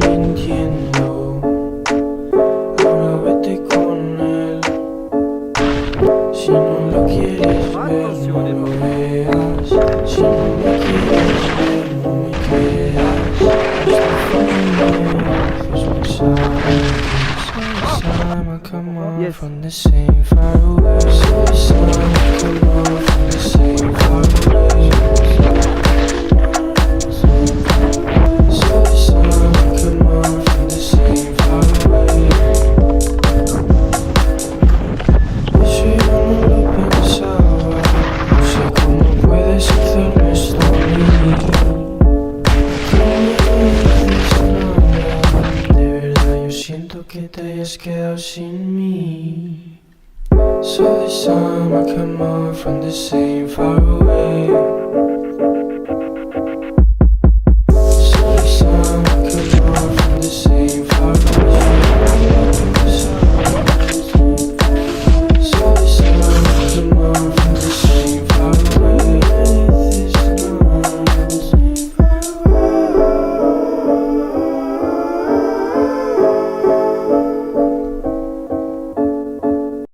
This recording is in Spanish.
mintiendo. Ahora vete con él. Si no lo quieres ver, no lo veas. Si no me quieres ver, no me creas. I come off from the same far away. So the sun come off from the same far away. So the sun come off from the same far away. Eso yo no lo pensaba. No sé cómo puedes hacerme esto a mí. Siento que te hayas quedado sin mí. So this time I come off from the same far away.